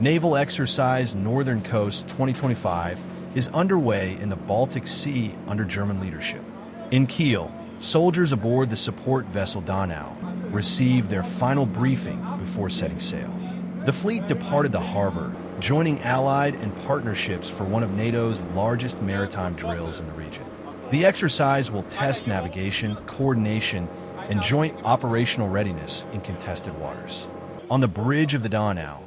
Naval Exercise Northern Coast 2025 is underway in the Baltic Sea under German leadership. In Kiel, soldiers aboard the support vessel Donau received their final briefing before setting sail. The fleet departed the harbor, joining allied and partnerships for one of NATO's largest maritime drills in the region. The exercise will test navigation, coordination, and joint operational readiness in contested waters. On the bridge of the Donau,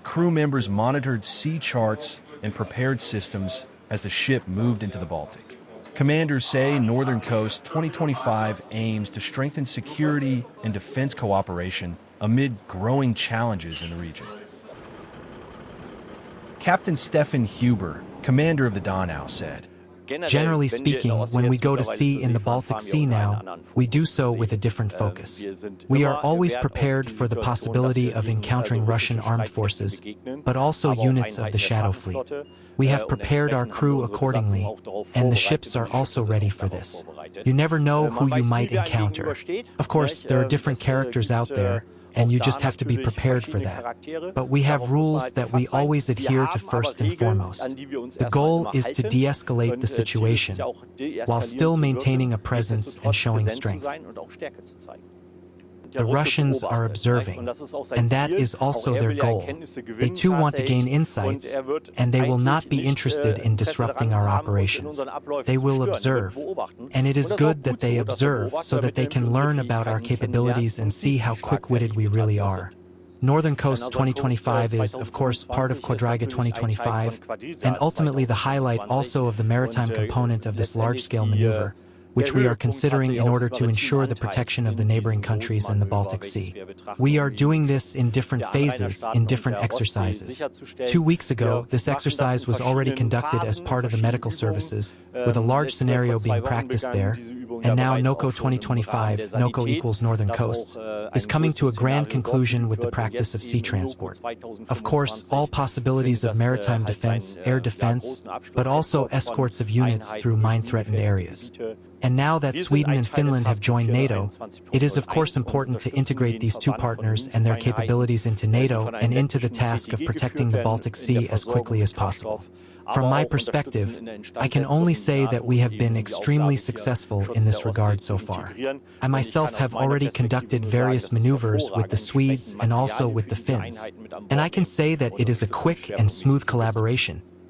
crew members monitored sea charts and prepared systems as the ship moved into the Baltic. Commanders say Northern Coast 2025 aims to strengthen security and defense cooperation amid growing challenges in the region. Captain Stefan Huber, commander of the Donau, said, Generally speaking, when we go to sea in the Baltic Sea now, we do so with a different focus. We are always prepared for the possibility of encountering Russian armed forces, but also units of the Shadow Fleet. We have prepared our crew accordingly, and the ships are also ready for this. You never know who you might encounter. Of course, there are different characters out there, and you just have to be prepared for that. But we have rules that we always adhere to first and foremost. The goal is to de-escalate the situation, while still maintaining a presence and showing strength. The Russians are observing, and that is also their goal. They too want to gain insights, and they will not be interested in disrupting our operations. They will observe, and it is good that they observe so that they can learn about our capabilities and see how quick-witted we really are. Northern Coast 2025 is, of course, part of Quadriga 2025, and ultimately the highlight also of the maritime component of this large-scale maneuver, which we are considering in order to ensure the protection of the neighboring countries in the Baltic Sea. We are doing this in different phases, in different exercises. 2 weeks ago, this exercise was already conducted as part of the medical services, with a large scenario being practiced there, and now NOCO 2025, NOCO equals Northern Coasts, is coming to a grand conclusion with the practice of sea transport. Of course, all possibilities of maritime defense, air defense, but also escorts of units through mine-threatened areas. And now that Sweden and Finland have joined NATO, it is of course important to integrate these two partners and their capabilities into NATO and into the task of protecting the Baltic Sea as quickly as possible. From my perspective, I can only say that we have been extremely successful in this regard so far. I myself have already conducted various maneuvers with the Swedes and also with the Finns, and I can say that it is a quick and smooth collaboration.